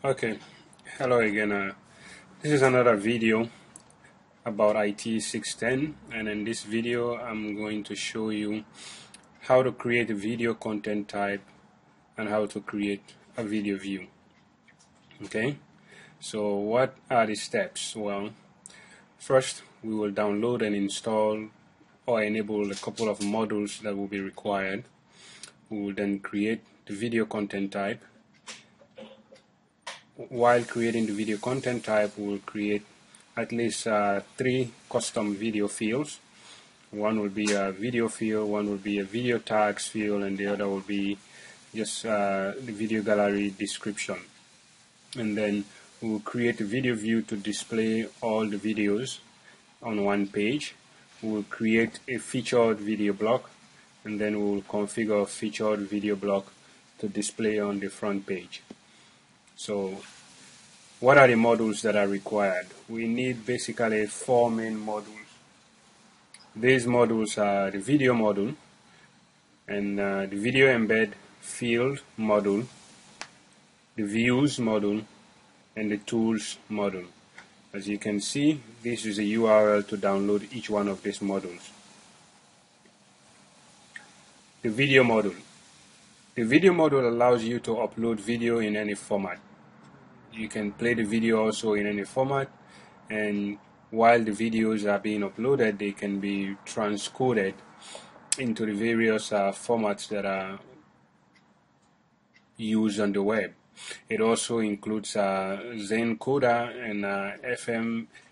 Okay, hello again. This is another video about IT 610, and in this video I'm going to show you how to create a video content type and how to create a video view. Okay, so what are the steps? Well, first we will download and install or enable a couple of modules that will be required. We will then create the video content type. While creating the video content type, we will create at least 3 custom video fields. One will be a video field, one will be a video tags field, and the other will be just the video gallery description. And then we will create a video view to display all the videos on one page. We will create a featured video block, and then we will configure a featured video block to display on the front page. So what are the modules that are required? We need basically 4 main modules. These modules are the video module, and the video embed field module, the views module, and the tools module. As you can see, this is a URL to download each one of these modules. The video module. The video module allows you to upload video in any format. You can play the video also in any format, and while the videos are being uploaded, they can be transcoded into the various formats that are used on the web. It also includes Zencoder and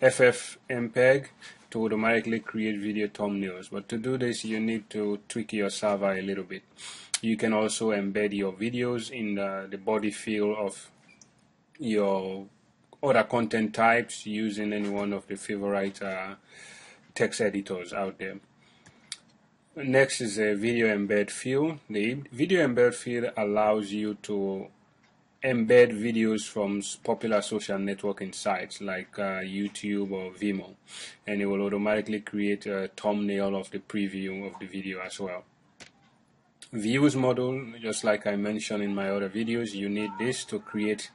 FFmpeg to automatically create video thumbnails. But to do this, you need to tweak your server a little bit. You can also embed your videos in the body field of your other content types using any one of the favorite text editors out there. Next is a video embed field. The video embed field allows you to embed videos from popular social networking sites like YouTube or Vimeo, and it will automatically create a thumbnail of the preview of the video as well. Views module, just like I mentioned in my other videos, you need this to create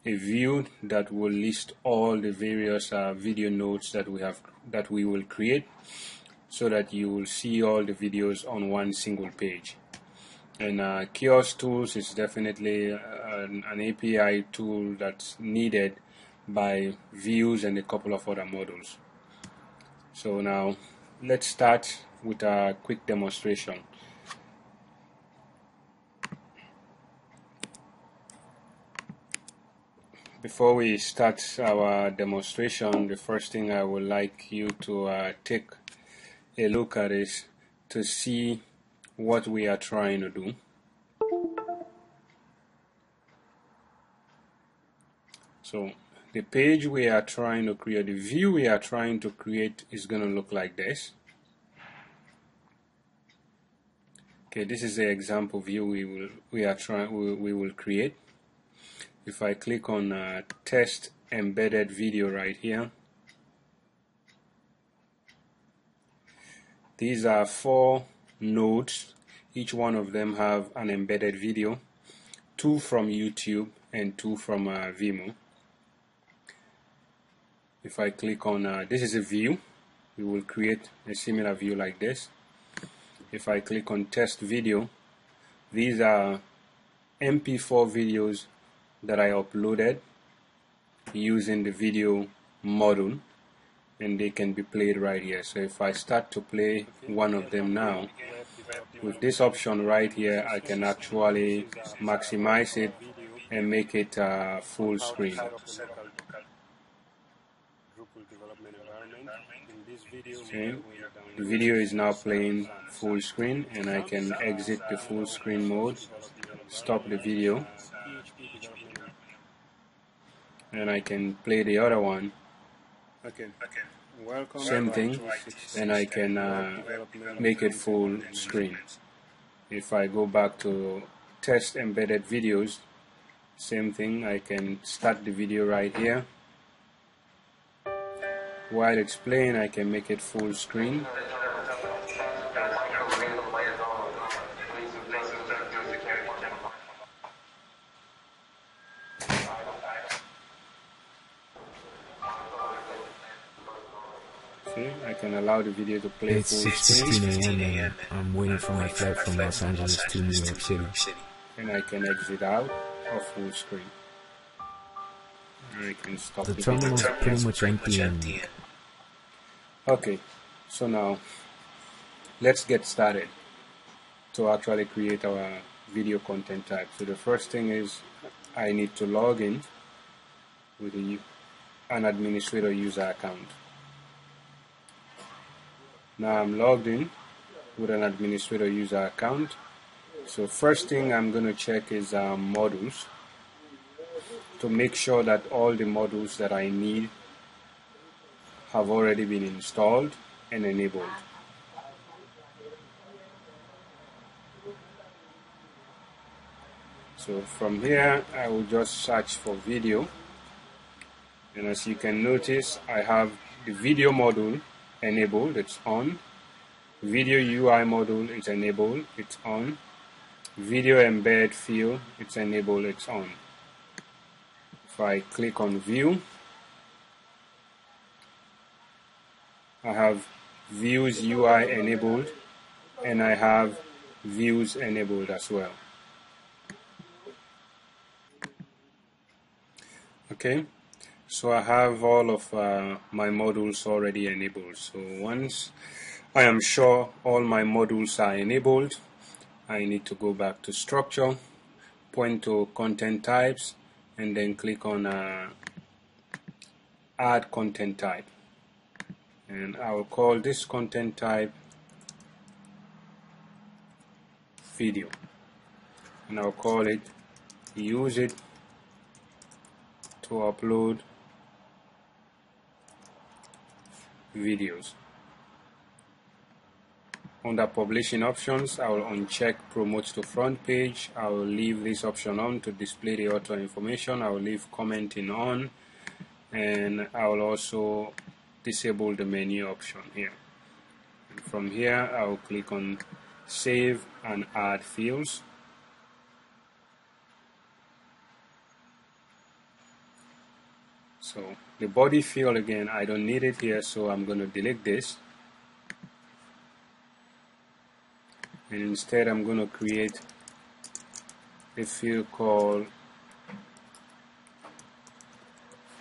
a view that will list all the various video nodes that we will create, so that you will see all the videos on one single page. And kiosk tools is definitely an API tool that's needed by views and a couple of other modules. So now let's start with a quick demonstration. Before we start our demonstration, the first thing I would like you to take a look at is to see what we are trying to do. So the page we are trying to create, the view we are trying to create is going to look like this. Okay, this is the example view we will create. If I click on test embedded video right here, these are 4 nodes. Each one of them have an embedded video, 2 from YouTube and 2 from Vimeo. If I click on this is a view, we will create a similar view like this. If I click on test video, these are MP4 videos that I uploaded using the video module, and they can be played right here. So if I start to play one of them now, with this option right here, I can actually maximize it and make it full screen. Okay. The video is now playing full screen, and I can exit the full screen mode, stop the video, and I can play the other one. Same thing, and I can make it full screen. If I go back to test embedded videos, same thing, I can start the video right here. While it's playing, I can make it full screen. See, I can allow the video to play It's full screen. 6:15 a.m. and I'm waiting for my flight from Los Angeles to New York City. And I can exit out of full screen. And I can stop The the video. terminal is pretty much empty and Okay, so now let's get started to actually create our video content type. So the first thing is I need to log in with an administrator user account. Now I'm logged in with an administrator user account. So first thing I'm going to check is modules to make sure that all the modules that I need have already been installed and enabled. So from here I will just search for video, and as you can notice I have the video module enabled, it's on. Video UI module is enabled, it's on. Video embed field, it's enabled, it's on. If I click on view, I have views UI enabled and I have views enabled as well. Okay, so I have all of my modules already enabled. So once I am sure all my modules are enabled, I need to go back to structure, point to content types, and then click on add content type. And I will call this content type video. And I'll call it use it to upload videos. Under publishing options, I will uncheck promote to front page. I will leave this option on to display the author information. I will leave commenting on, and I will also disable the menu option here. And from here I will click on save and add fields. So the body field, again, I don't need it here, so I'm going to delete this. And instead I'm going to create a field called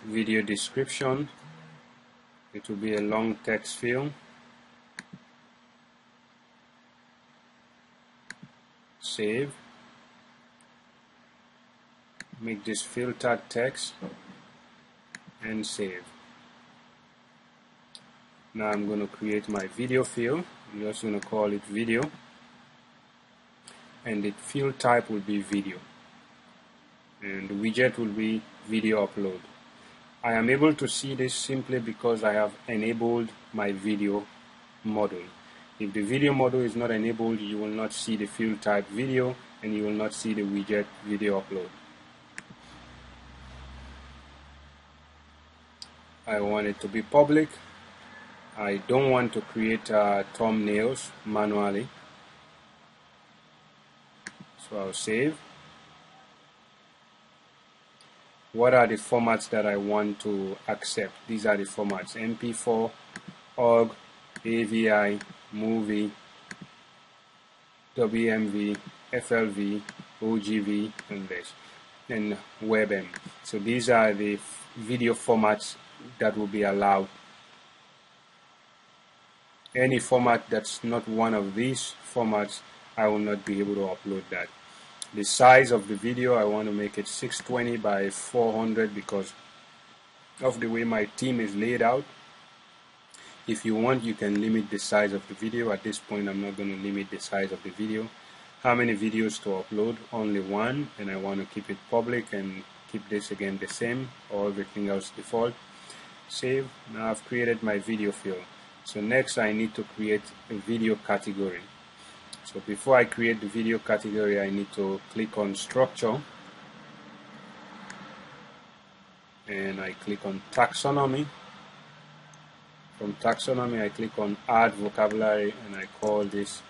video description. It will be a long text field. Save. Make this field tag text and save. Now I'm going to create my video field. I'm just going to call it video, and the field type will be video, and the widget will be video upload. I am able to see this simply because I have enabled my video module. If the video module is not enabled, you will not see the field type video and you will not see the widget video upload. I want it to be public. I don't want to create thumbnails manually. So I'll save. What are the formats that I want to accept? These are the formats: MP4, OGG, AVI, movie, WMV, FLV, OGV, and this, and WebM. So these are the video formats that will be allowed. Any format that's not one of these formats, I will not be able to upload that. The size of the video, I want to make it 620 by 400 because of the way my team is laid out. If you want, you can limit the size of the video. At this point, I'm not going to limit the size of the video. How many videos to upload? Only one, and I want to keep it public and keep this again the same, or everything else default. Save. Now I've created my video field. So next I need to create a video category. So before I create the video category, I need to click on structure, and I click on taxonomy. From taxonomy I click on add vocabulary, and I call this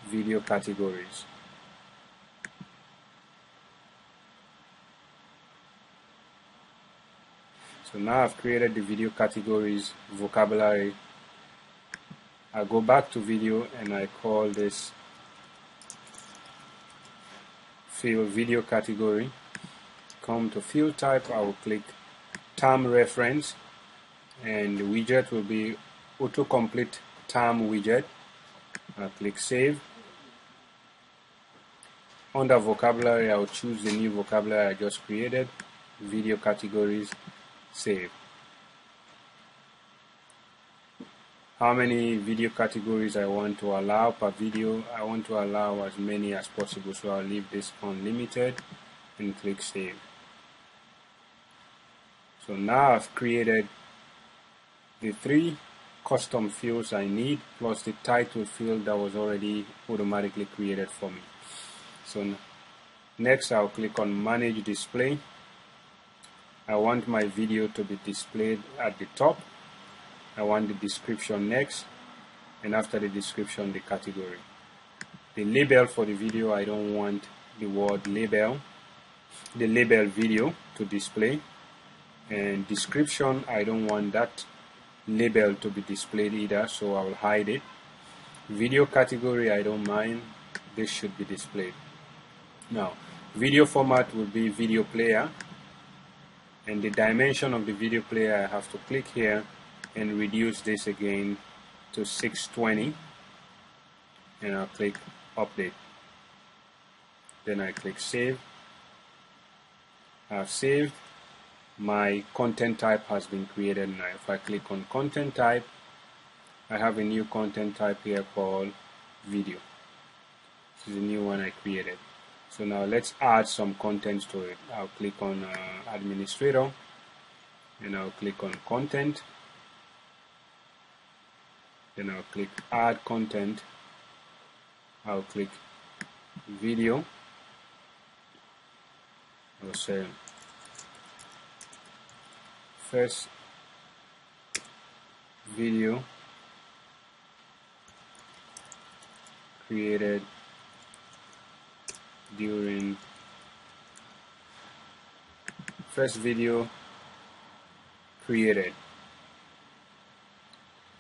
video categories. So now I've created the video categories vocabulary. I go back to video and I call this field video category. Come to field type, I will click term reference, and the widget will be autocomplete term widget. I'll click save. Under vocabulary, I'll choose the new vocabulary I just created, video categories, save. How many video categories I want to allow per video? I want to allow as many as possible, so I'll leave this unlimited and click save. So now I've created the 3 custom fields I need plus the title field that was already automatically created for me. So next I'll click on manage display. I want my video to be displayed at the top. I want the description next, and after the description, the category. The label for the video, I don't want the word label, the label video to display, and description, I don't want that label to be displayed either, so I will hide it. Video category, I don't mind, this should be displayed. Now, video format will be video player, and the dimension of the video player, I have to click here and reduce this again to 620, and I'll click update. Then I click save. I've saved. My content type has been created now. If I click on content type, I have a new content type here called video. This is a new one I created. So now let's add some content to it. I'll click on administrator, and I'll click on content. Then I'll click add content. I'll click video. I'll say first video created during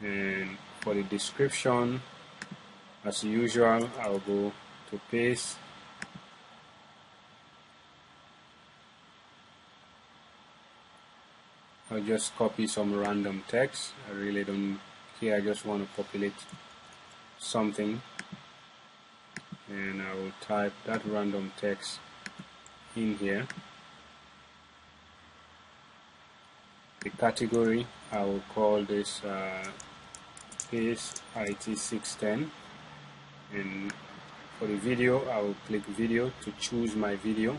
and for the description, as usual, I'll go to paste. I'll just copy some random text. I really don't care, I just want to populate something, and I will type that random text in here. The category, I will call this paste IT610, and for the video, I will click video to choose my video.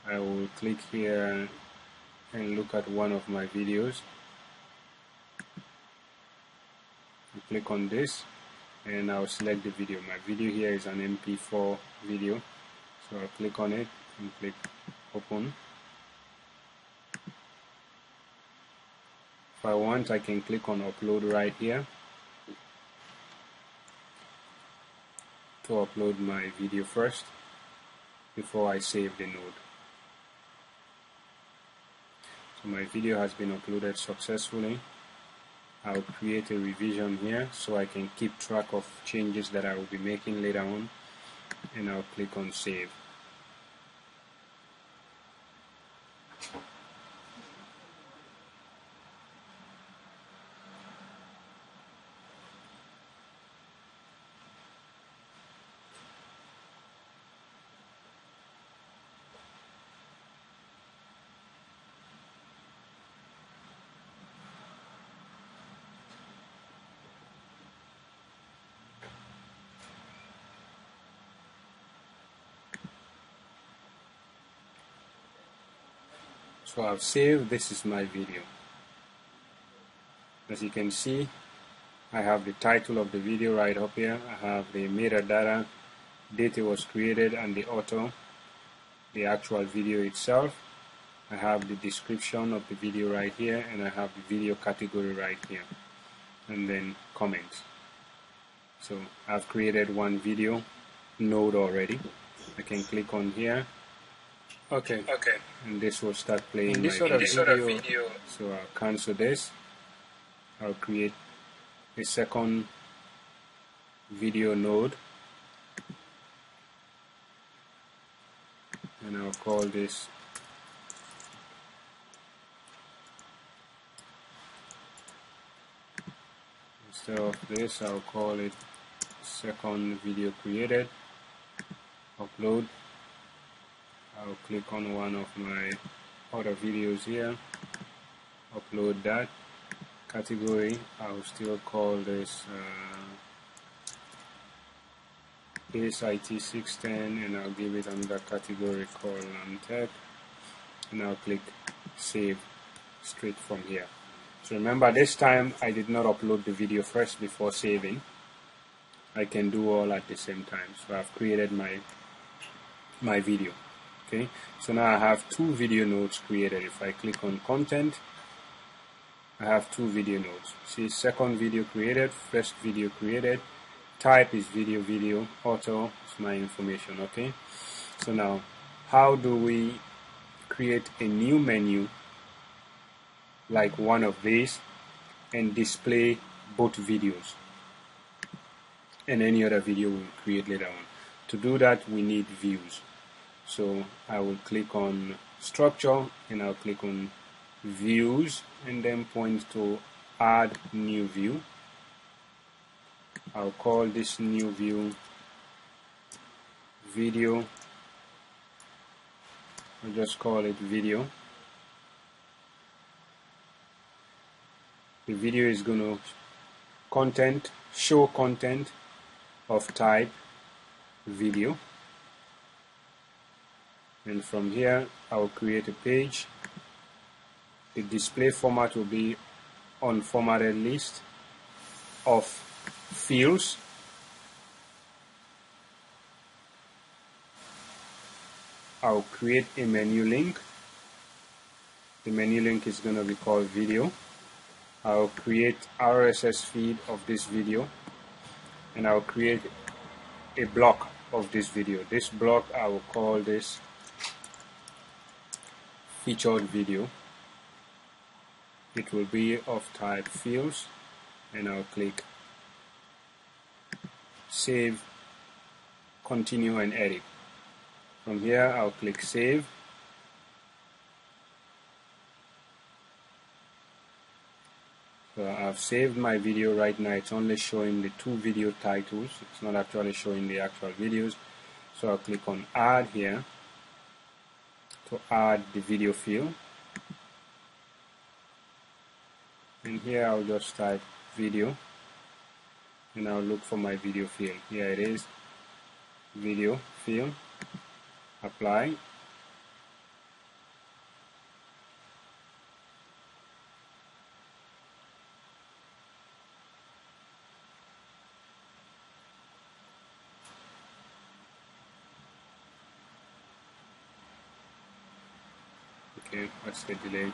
I will click here and look at one of my videos. I'll click on this and I'll select the video. My video here is an MP4 video, so I'll click on it and click open. If I want, I can click on upload right here to upload my video first before I save the node. So my video has been uploaded successfully. I'll create a revision here so I can keep track of changes that I will be making later on, and I'll click on save. So I've saved, this is my video. As you can see, I have the title of the video right up here. I have the metadata, date it was created, and the author, the actual video itself. I have the description of the video right here, and I have the video category right here, and then comments. So I've created one video node already. I can click on here Okay. And this will start playing my video. So I'll cancel this. I'll create a second video node, and I'll call this instead of this, I'll call it second video created. Upload. I'll click on one of my other videos here, upload that. Category, I'll still call this base IT 610, and I'll give it another category called tech, and I'll click save straight from here. So remember, this time I did not upload the video first before saving. I can do all at the same time. So I've created my video. Okay, so now I have two video nodes created. If I click on content, I have two video nodes. See, second video created, first video created. Type is video, auto is my information. Okay, so now how do we create a new menu like one of these and display both videos and any other video we'll create later on? To do that, we need views. So I will click on structure, and I'll click on views, and then point to add new view. I'll call this new view video. I'll just call it video. The video is going to show content of type video. And from here, I'll create a page. The display format will be unformatted list of fields. I'll create a menu link. The menu link is going to be called video. I'll create RSS feed of this video, and I'll create a block of this video. This block, I will call this featured video. It will be of type fields, and I'll click save, continue, and edit. From here, I'll click save. So I've saved my video right now. It's only showing the two video titles. It's not actually showing the actual videos. So I'll click on add here to add the video field. And here I'll just type video, and I'll look for my video field. Here it is, video field, apply. Okay, what's the delay?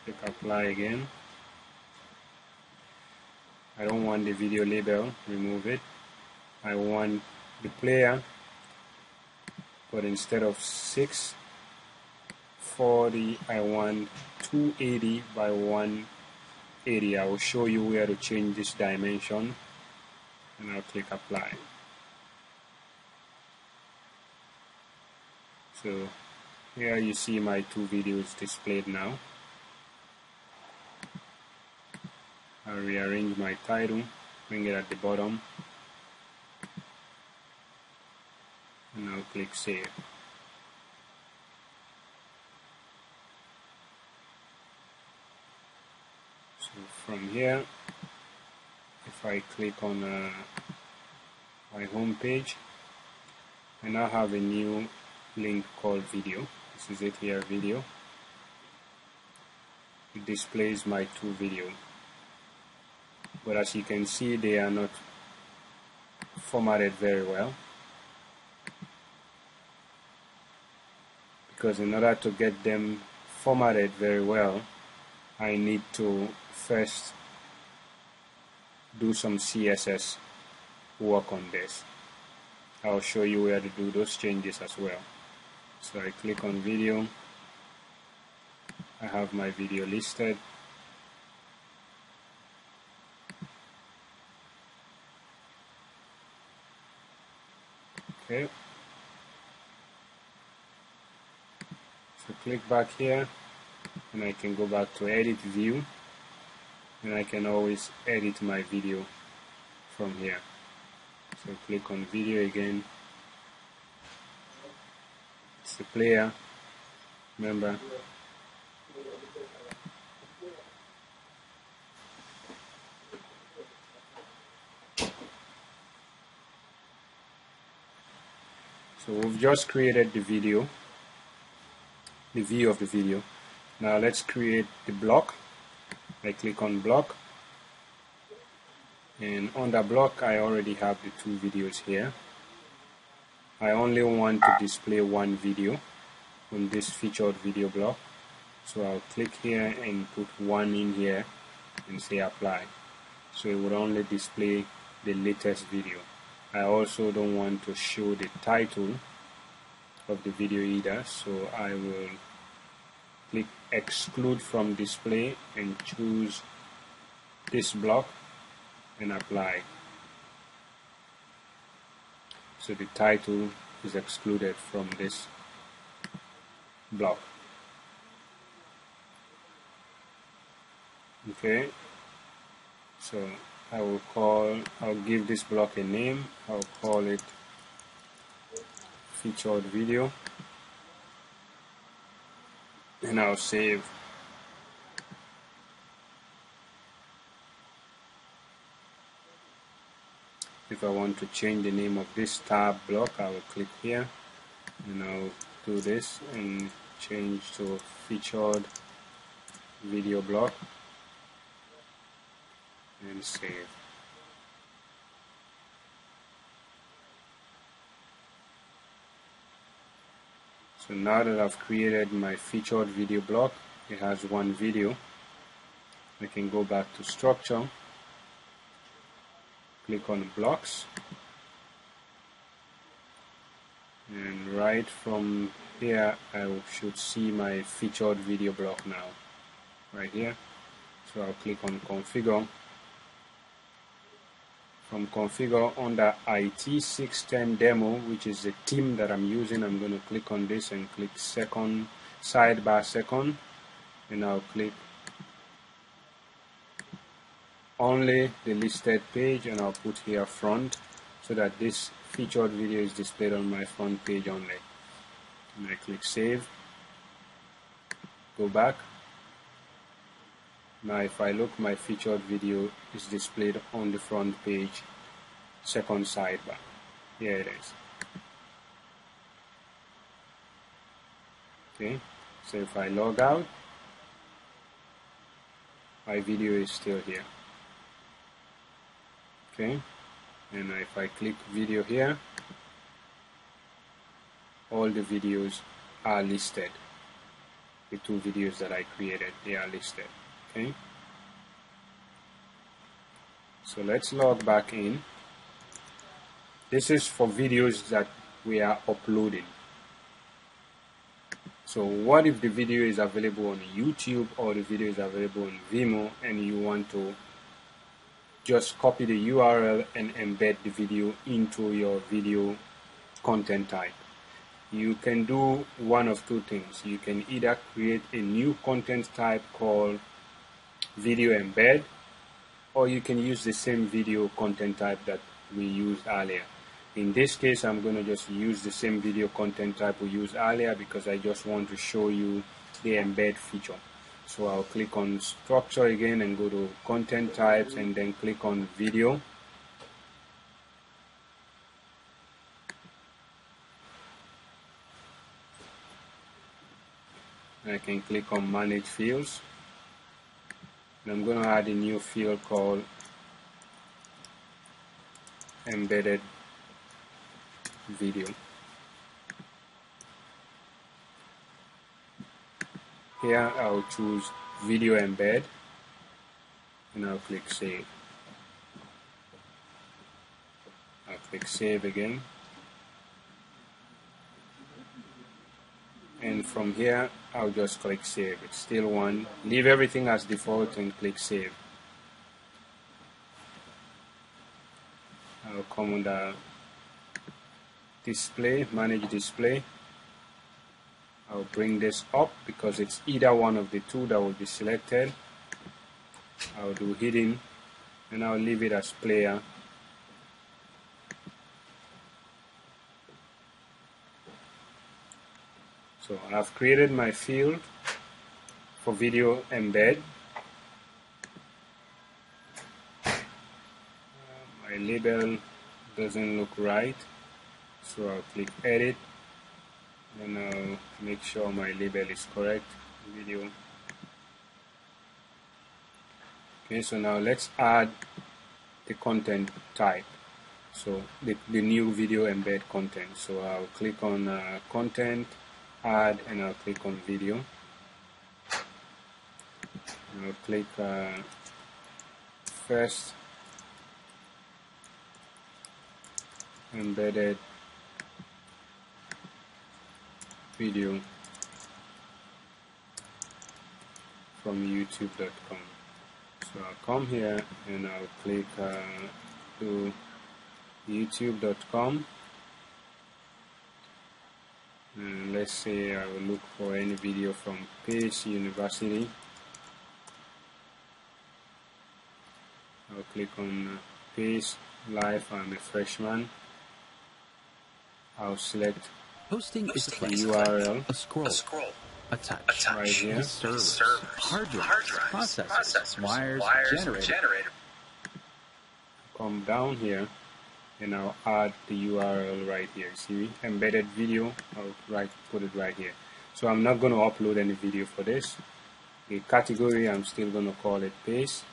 Click apply again. I don't want the video label, remove it. I want the player, but instead of 640, I want 280 by 180. I will show you where to change this dimension, and I'll click apply. So here you see my two videos displayed now. I'll rearrange my title, bring it at the bottom, and I'll click save. So from here, if I click on my home page, I now have a new link called video. This is it here, video. It displays my two videos. but as you can see, they are not formatted very well, because in order to get them formatted very well, I need to first do some CSS work on this. I'll show you where to do those changes as well. So I click on video. I have my video listed. Okay. So click back here, and I can go back to edit view, and I can always edit my video from here. So click on video again. It's the player, remember. So we've just created the video, the view of the video. Now let's create the block. I click on block, and on the block I already have the two videos here. I only want to display one video on this featured video block, so I'll click here and put one in here and say apply. So it will only display the latest video. I also don't want to show the title of the video either, so I will click exclude from display and choose this block and apply. So the title is excluded from this block. Okay, so I'll give this block a name. I'll call it featured video, and I'll save. If I want to change the name of this tab block, I will click here, and I'll do this and change to featured video block and save. So now that I've created my featured video block, it has one video. I can go back to structure, click on blocks, and right from here I should see my featured video block now, right here. So I'll click on configure. From configure, under IT610 demo, which is the theme that I'm using, I'm going to click on this and click second, sidebar second, and I'll click only the listed page, and I'll put here front, so that this featured video is displayed on my front page only. And I click save, go back. Now if I look, my featured video is displayed on the front page, second sidebar. Here it is. Okay, so if I log out, my video is still here. Okay, and if I click video here, all the videos are listed. The two videos that I created, they are listed. Okay, so let's log back in. This is for videos that we are uploading. So what if the video is available on YouTube, or the video is available on Vimeo, and you want to just copy the URL and embed the video into your video content type? You can do one of two things. You can either create a new content type called video embed, or you can use the same video content type that we used earlier. In this case, I'm going to just use the same video content type we used earlier, because I just want to show you the embed feature. So I'll click on structure again and go to content types, and then click on video. I can click on manage fields. And I'm going to add a new field called embedded video. Here I'll choose video embed and I'll click save. I'll click save again, and from here I'll just click save. It's still one. Leave everything as default and click save. I'll come under display, manage display. I'll bring this up because it's either one of the two that will be selected. I'll do hidden and I'll leave it as player. So I've created my field for video embed. My label doesn't look right, so I'll click edit and I'll make sure my label is correct. Video. Okay, so now let's add the content type. So the new video embed content. So I'll click on content, add, and I'll click on video. And I'll click first embedded video from youtube.com. So I'll come here and I'll click to youtube.com, and let's say I will look for any video from Pace University. I'll click on Pace Life. I'm a freshman. I'll select Hosting is the URL, a scroll, a touch, right here. servers, hard drives, processors, wires, generator. Come down here and I'll add the URL right here. See, embedded video. I'll put it right here. So I'm not going to upload any video for this. The category, I'm still going to call it Pace.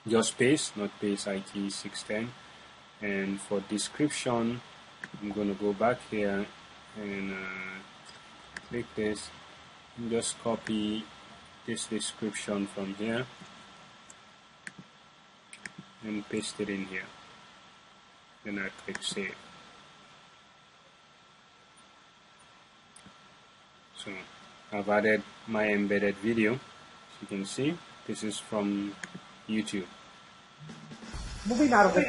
Just Pace, not Pace IT 610. And for description, I'm going to go back here and click this and just copy this description from here and paste it in here. Then I click save. So I've added my embedded video. As you can see, this is from YouTube. Moving out of the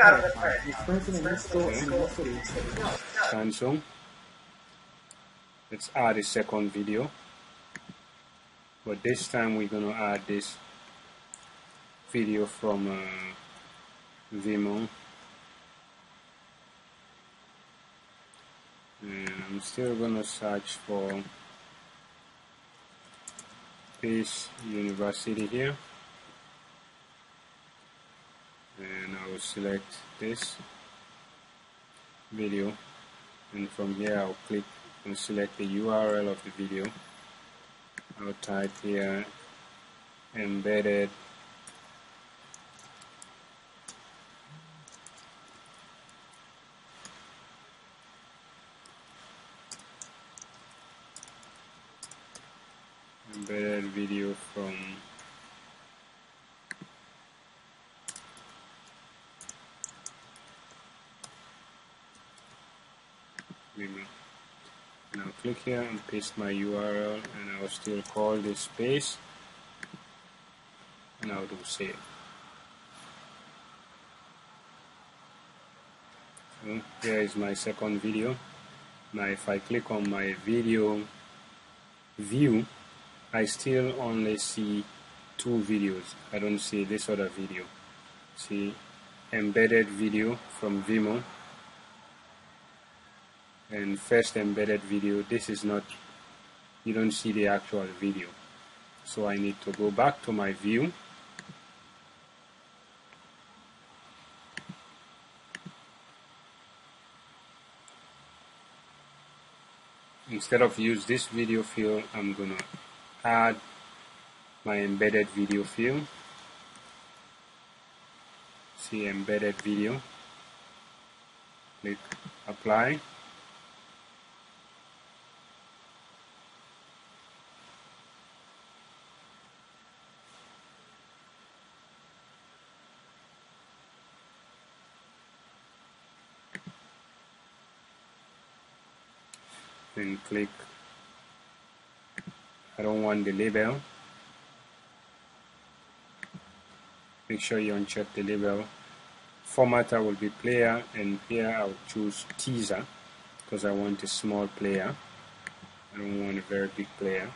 Cancel. Let's add a second video, but this time we're going to add this video from Vimeo. And I'm still going to search for Pace University here, and I will select this video, and from here I'll click and select the URL of the video. I'll type here embedded video from Vimeo. And I'll click here and paste my URL, and I'll still call this Pace, and I'll do save. So here is my second video. Now if I click on my video view, I still only see two videos. I don't see this other video. See, embedded video from Vimeo and first embedded video. This is not, you don't see the actual video. So I need to go back to my view. Instead of use this video field, I'm gonna add my embedded video field. See, embedded video. click apply. Then click, I don't want the label. Make sure you uncheck the label. Formatter will be player, and here I'll choose teaser because I want a small player. I don't want a very big player.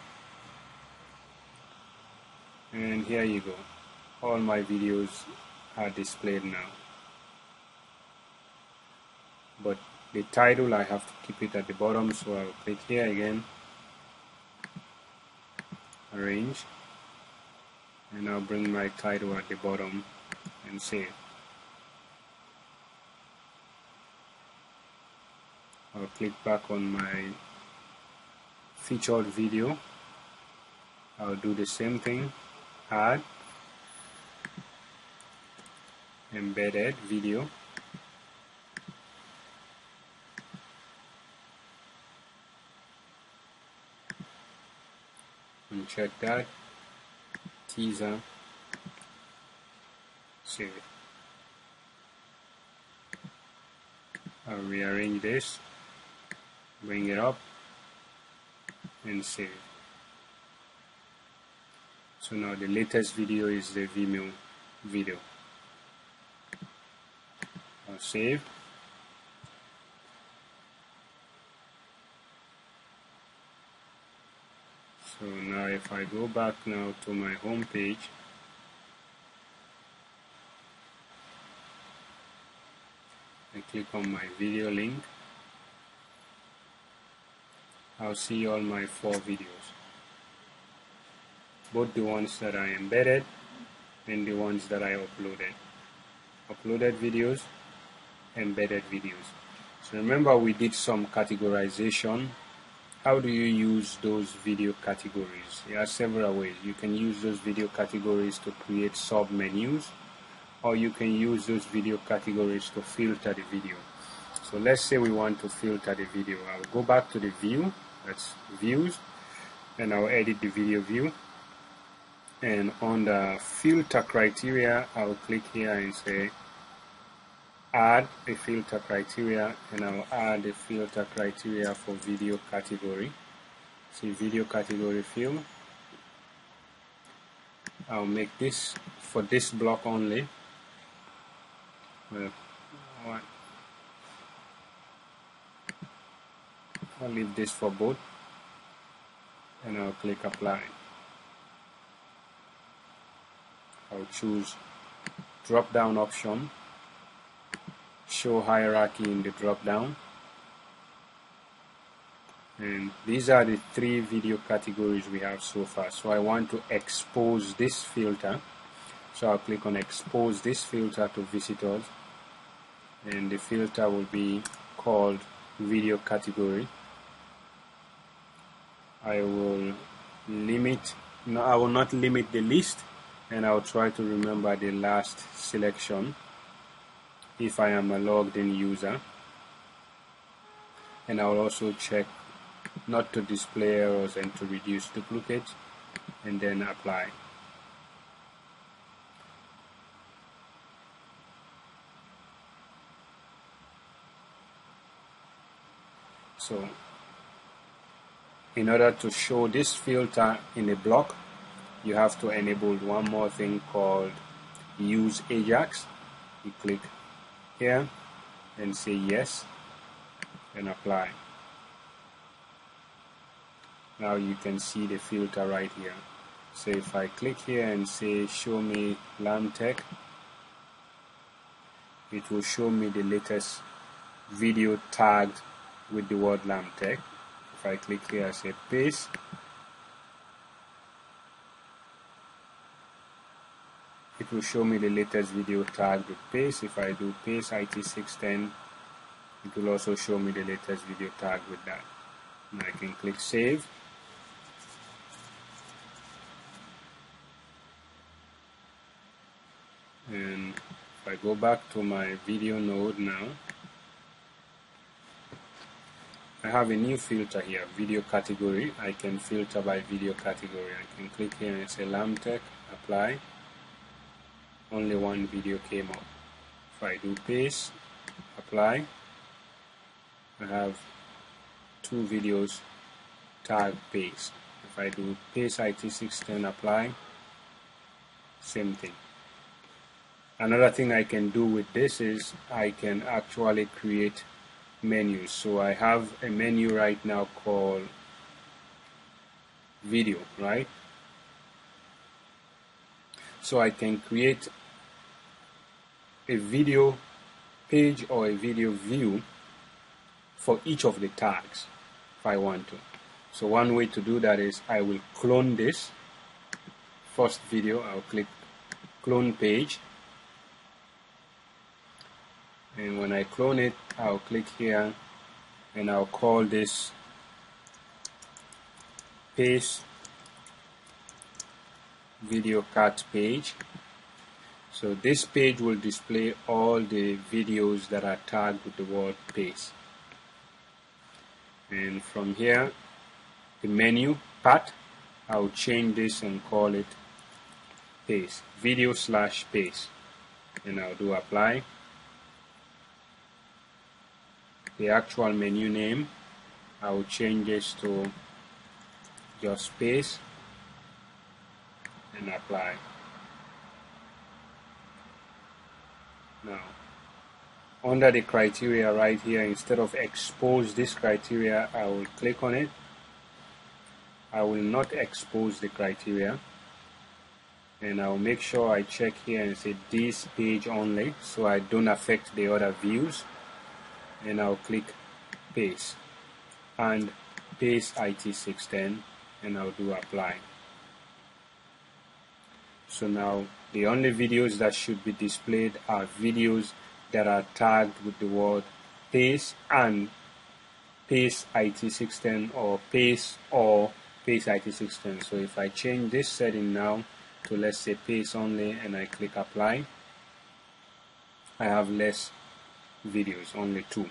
And here you go. All my videos are displayed now. But the title, I have to keep it at the bottom, so I'll click here again, arrange, and I'll bring my title at the bottom and save. I'll click back on my featured video. I'll do the same thing, add, embedded video, and check that, teaser, save it. I'll rearrange this, bring it up, and save it. So now the latest video is the Vimeo video. I'll save. So now if I go back now to my home page, I click on my video link, I'll see all my 4 videos, both the ones that I embedded and the ones that I uploaded. Uploaded videos, embedded videos. So remember, we did some categorization. How do you use those video categories? There are several ways. You can use those video categories to create sub-menus, or you can use those video categories to filter the video. So let's say we want to filter the video. I'll go back to the view, that's views, and I'll edit the video view. And on the filter criteria, I'll click here and say add a filter criteria, and I'll add a filter criteria for video category. See video category field. I'll make this for this block only. Well, I'll leave this for both, and I'll click apply. I'll choose drop down option, show hierarchy in the drop down, and these are the 3 video categories we have so far. So I want to expose this filter, so I'll click on expose this filter to visitors, and the filter will be called video category. I will not limit the list, and I'll try to remember the last selection if I am a logged in user, and I'll also check not to display errors and to reduce duplicates, and then apply. So in order to show this filter in a block, you have to enable one more thing called use Ajax. You click here and say yes, and apply. Now you can see the filter right here. So if I click here and say show me LAM tech, it will show me the latest video tagged with the word LAM tech. If I click here, I say paste, it will show me the latest video tagged with paste. If I do paste IT610, it will also show me the latest video tagged with that. And I can click save. And if I go back to my video node now, I have a new filter here, video category. I can filter by video category. I can click here and say LambTech, apply. Only one video came up. If I do paste, apply, I have 2 videos tag paste. If I do paste IT610, apply, same thing. Another thing I can do with this is I can actually create menus. So I have a menu right now called video, right? So I can create a video page or a video view for each of the tags if I want to. So one way to do that is I will clone this first video. I'll click clone page, and when I clone it, I'll click here and I'll call this paste video cut page. So this page will display all the videos that are tagged with the word paste. And from here, the menu part, I'll change this and call it paste, video/paste, and I'll do apply. The actual menu name, I will change this to just paste and apply. Now, under the criteria right here, instead of expose this criteria, I will click on it. I will not expose the criteria, and I will make sure I check here and say this page only, so I don't affect the other views, and I'll click paste and paste IT610, and I'll do apply. So now the only videos that should be displayed are videos that are tagged with the word paste and paste IT610 or paste IT610. So if I change this setting now to, let's say, paste only, and I click apply, I have less videos, only 2.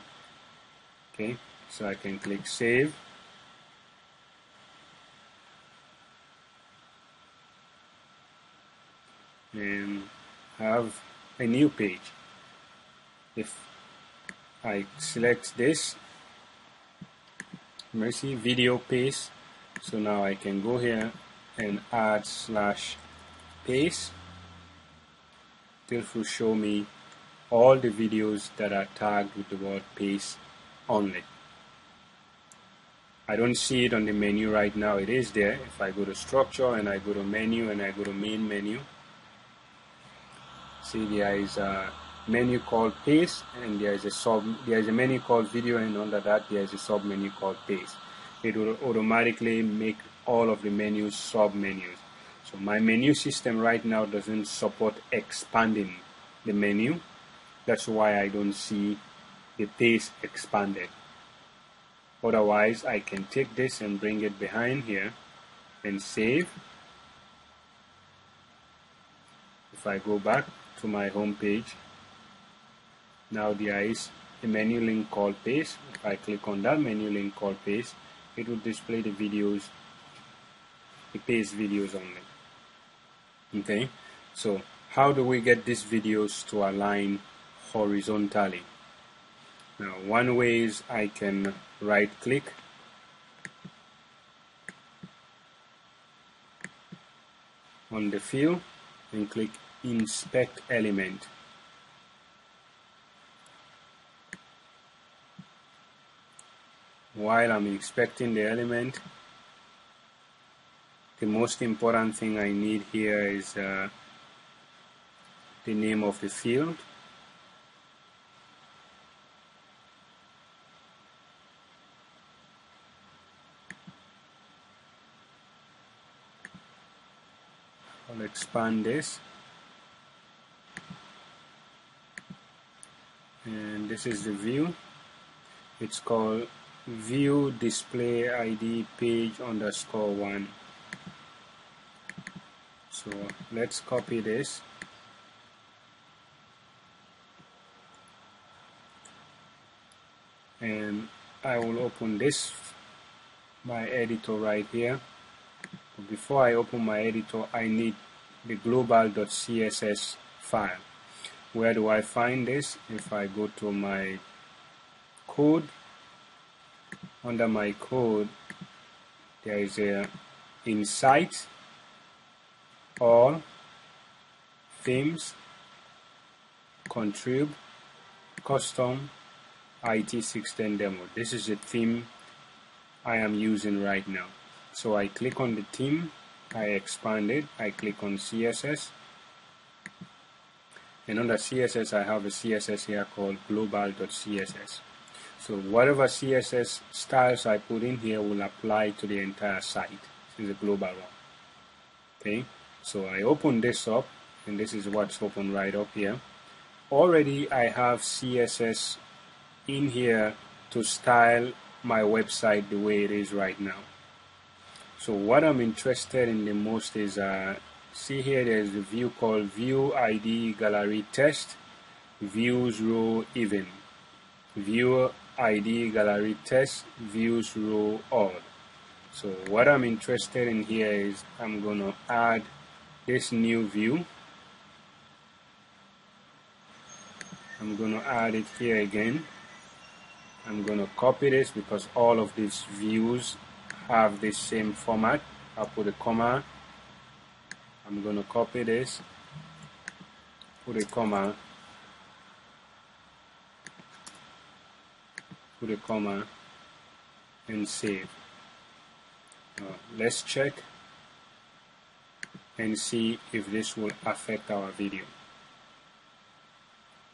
Okay, so I can click save. And have a new page. If I select this, mercy video paste, so now I can go here and add /paste. This will show me all the videos that are tagged with the word paste only. I don't see it on the menu right now. It is there. If I go to structure and I go to menu and I go to main menu, see, there is a menu called paste, and there is a menu called video, and under that there is a sub menu called paste. It will automatically make all of the menus sub menus. So my menu system right now doesn't support expanding the menu. That's why I don't see the paste expanded. Otherwise, I can take this and bring it behind here and save. If I go back to my home page, now there is a menu link called paste. If I click on that menu link called paste, it will display the videos, the paste videos only. Okay, so how do we get these videos to align horizontally? Now, one way is I can right click on the field and click inspect element. While I'm inspecting the element, the most important thing I need here is the name of the field. I'll expand this, and this is the view. It's called view display ID page _1. So let's copy this and I will open this, my editor right here. But before I open my editor, I need the global.css file. Where do I find this? If I go to my code, under my code there is a insight, all, themes, contrib, custom, IT610 demo. This is the theme I am using right now. So I click on the theme, I expand it, I click on CSS, and under CSS I have a CSS here called global.css. So whatever CSS styles I put in here will apply to the entire site. This is a global one. Okay, so I open this up, and this is what's open right up here. Already I have CSS in here to style my website the way it is right now. So what I'm interested in the most is, see here there's a view called View ID Gallery Test, Views Row Even, View ID Gallery Test, Views Row All. So what I'm interested in here is I'm going to add this new view. I'm going to add it here again. I'm going to copy this because all of these views have the same format. I'll put a comma. I'm going to copy this, put a comma, put a comma, and save. Let's check and see if this will affect our video.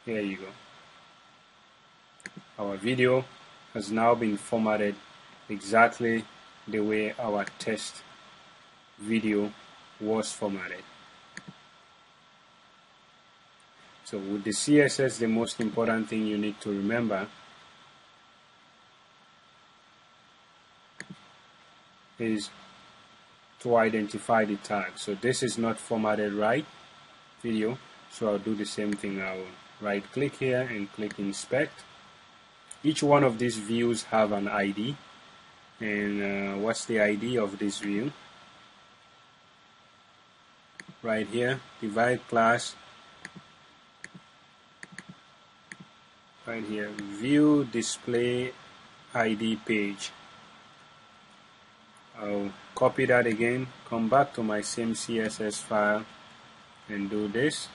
Here you go. Our video has now been formatted exactly the way our test video was formatted. So with the CSS, the most important thing you need to remember is to identify the tag. So this is not formatted right, video, so I'll do the same thing. I'll right click here and click inspect. Each one of these views have an ID, and what's the ID of this view? Right here, divide class, right here, view display ID page. I'll copy that again, come back to my same CSS file and do this.